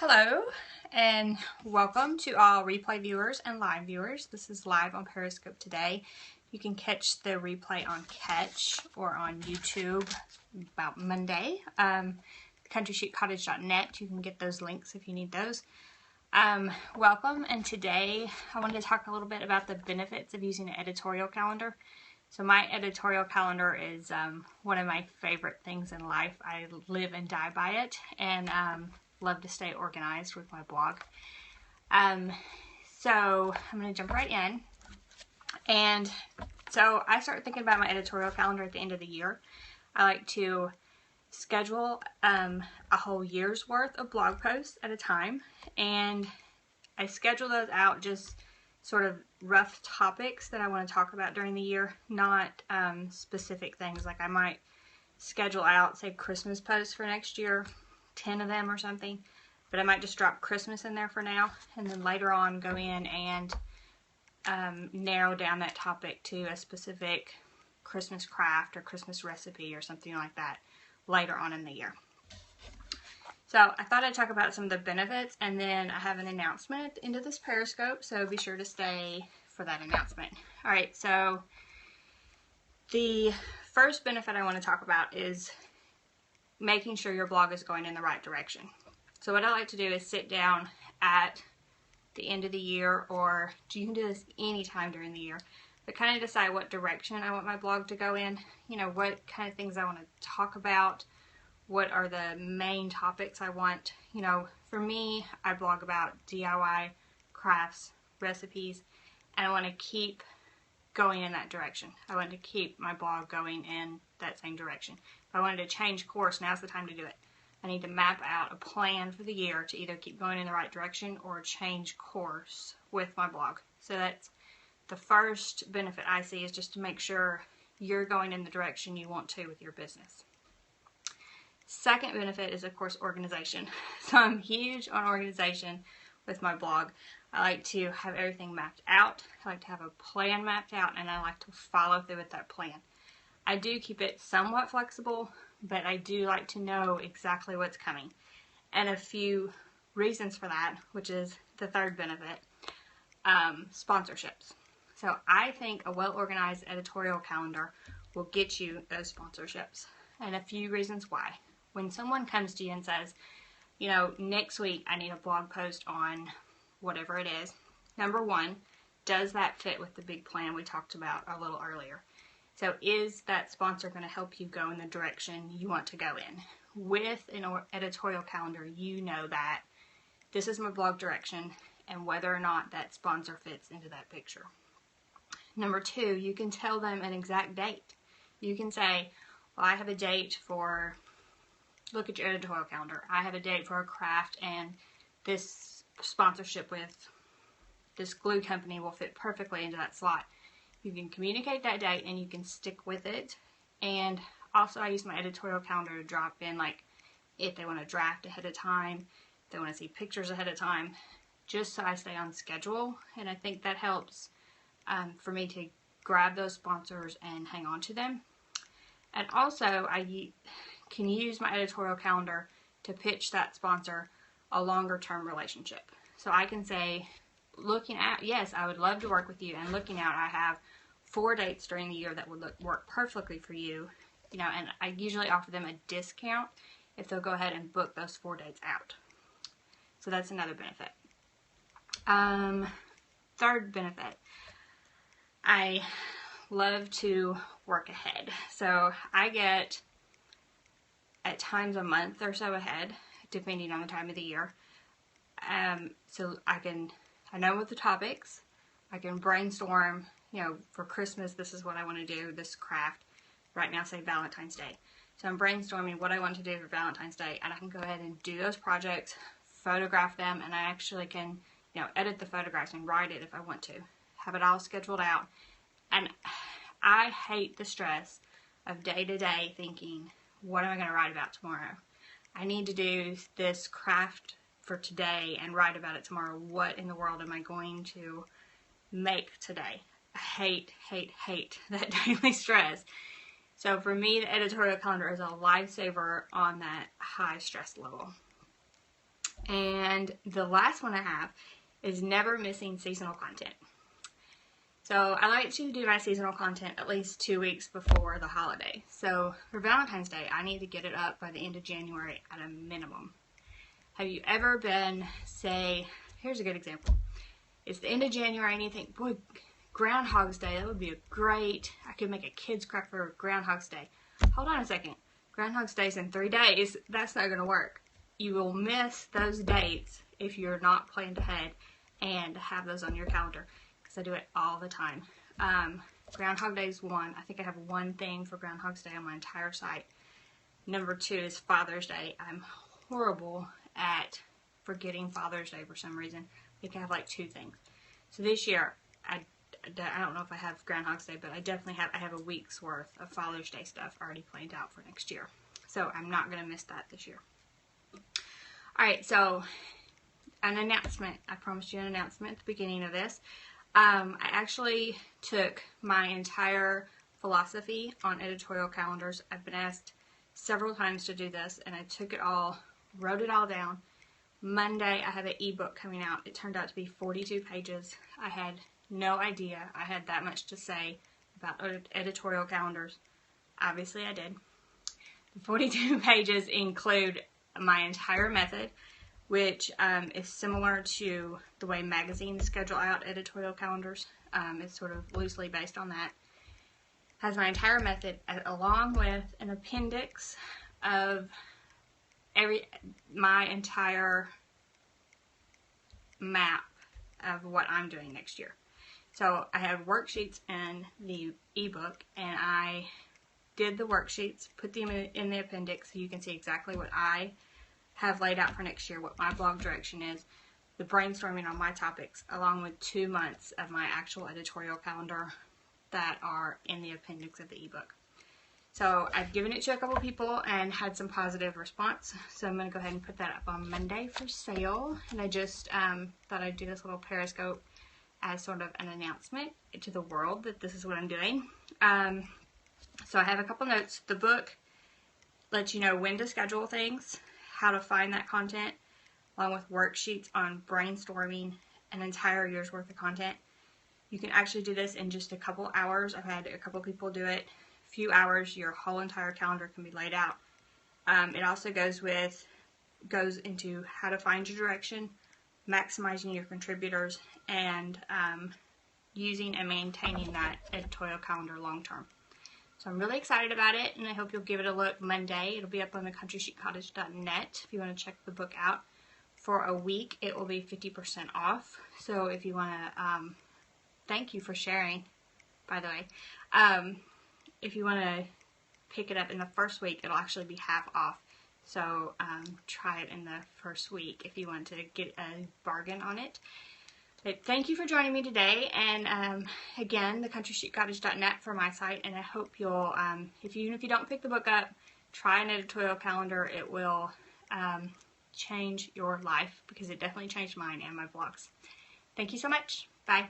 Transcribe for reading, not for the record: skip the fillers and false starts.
Hello and welcome to all replay viewers and live viewers. This is live on Periscope today. You can catch the replay on Catch or on YouTube about Monday. CountryChicCottage.net. You can get those links if you need those. Welcome, and today I wanted to talk a little bit about the benefits of using an editorial calendar. So my editorial calendar is one of my favorite things in life. I live and die by it, and love to stay organized with my blog. So I'm going to jump right in. And so I start thinking about my editorial calendar at the end of the year. I like to schedule a whole year's worth of blog posts at a time, and I schedule those out just sort of rough topics that I want to talk about during the year, not specific things. Like I might schedule out, say, Christmas posts for next year, 10 of them or something, but I might just drop Christmas in there for now, and then later on go in and narrow down that topic to a specific Christmas craft or Christmas recipe or something like that later on in the year. So I thought I'd talk about some of the benefits, and then I have an announcement at the end of this Periscope, so be sure to stay for that announcement. Alright, so the first benefit I want to talk about is making sure your blog is going in the right direction. So what I like to do is sit down at the end of the year, or you can do this anytime during the year, but kind of decide what direction I want my blog to go in, you know, what kind of things I want to talk about, what are the main topics I want. You know, for me, I blog about DIY, crafts, recipes, and I want to keep going in that direction. I want to keep my blog going in that same direction. If I wanted to change course, now's the time to do it. I need to map out a plan for the year to either keep going in the right direction or change course with my blog. So that's the first benefit I see, is just to make sure you're going in the direction you want to with your business. Second benefit is, of course, organization. So I'm huge on organization with my blog. I like to have everything mapped out. I like to have a plan mapped out, and I like to follow through with that plan. I do keep it somewhat flexible, but I do like to know exactly what's coming. And a few reasons for that, which is the third benefit, sponsorships. So I think a well-organized editorial calendar will get you those sponsorships, and a few reasons why. When someone comes to you and says, you know, next week I need a blog post on whatever it is, number one, does that fit with the big plan we talked about a little earlier? So is that sponsor going to help you go in the direction you want to go in? With an editorial calendar, you know that this is my blog direction, and whether or not that sponsor fits into that picture. Number two, you can tell them an exact date. You can say, well, I have a date for, look at your editorial calendar, I have a date for a craft, and this sponsorship with this glue company will fit perfectly into that slot. You can communicate that date and you can stick with it. And also I use my editorial calendar to drop in, like, if they want to draft ahead of time, if they want to see pictures ahead of time, just so I stay on schedule. And I think that helps for me to grab those sponsors and hang on to them. And also I can use my editorial calendar to pitch that sponsor a longer term relationship. So I can say, looking at, yes, I would love to work with you, and looking out, I have 4 dates during the year that would work perfectly for you, you know, and I usually offer them a discount if they'll go ahead and book those 4 dates out. So that's another benefit. Third benefit, I love to work ahead. So I get at times a month or so ahead, depending on the time of the year. So I know what the topics, I can brainstorm, you know, for Christmas, this is what I want to do, this craft, right now, say Valentine's Day. So I'm brainstorming what I want to do for Valentine's Day, and I can go ahead and do those projects, photograph them, and I actually can, you know, edit the photographs and write it if I want to. Have it all scheduled out. And I hate the stress of day to day thinking, what am I going to write about tomorrow? I need to do this craft for today and write about it tomorrow. What in the world am I going to make today? I hate that daily stress. So for me, the editorial calendar is a lifesaver on that high stress level. And And the last one I have is never missing seasonal content. So I like to do my seasonal content at least 2 weeks before the holiday. So for Valentine's Day, I need to get it up by the end of January at a minimum. Have you ever been, say, here's a good example. It's the end of January and you think, boy, Groundhog's Day, that would be I could make a kids craft for Groundhog's Day. Hold on a second. Groundhog's Day's in 3 days. That's not going to work. You will miss those dates if you're not planned ahead and have those on your calendar. Because I do it all the time. Groundhog Day is one. I think I have one thing for Groundhog's Day on my entire site. Number 2 is Father's Day. I'm horrible at forgetting Father's Day for some reason. I think I have like 2 things. So this year, I don't know if I have Groundhog's Day, but I definitely have a week's worth of Father's Day stuff already planned out for next year. So I'm not going to miss that this year. Alright, so an announcement. I promised you an announcement at the beginning of this. I actually took my entire philosophy on editorial calendars. I've been asked several times to do this, and I took it all, wrote it all down. Monday, I have an ebook coming out. It turned out to be 42 pages. I had no idea I had that much to say about editorial calendars. Obviously, I did. The 42 pages include my entire method, which is similar to the way magazines schedule out editorial calendars. It's sort of loosely based on that. Has my entire method along with an appendix of my entire map of what I'm doing next year. So I have worksheets in the ebook, and I did the worksheets, put them in the appendix so you can see exactly what I have laid out for next year, what my blog direction is, the brainstorming on my topics, along with 2 months of my actual editorial calendar that are in the appendix of the ebook. So I've given it to a couple people and had some positive response. So I'm going to go ahead and put that up on Monday for sale. And I just thought I'd do this little Periscope as sort of an announcement to the world that this is what I'm doing. So I have a couple notes. The book lets you know when to schedule things, how to find that content, along with worksheets on brainstorming an entire year's worth of content. You can actually do this in just a couple hours. I've had a couple people do it. Few hours, your whole entire calendar can be laid out. It also goes into how to find your direction, maximizing your contributors, and using and maintaining that editorial calendar long term. So I'm really excited about it, and I hope you'll give it a look Monday. It'll be up on the countrychicottage.net if you want to check the book out. For a week, it will be 50% off. So if you want to, thank you for sharing, by the way. If you want to pick it up in the first week, it'll actually be half off. So try it in the first week if you want to get a bargain on it. But thank you for joining me today. And again, thecountryschiccottage.net for my site. And I hope you'll, even if you don't pick the book up, try an editorial calendar. It will change your life, because it definitely changed mine and my blogs. Thank you so much. Bye.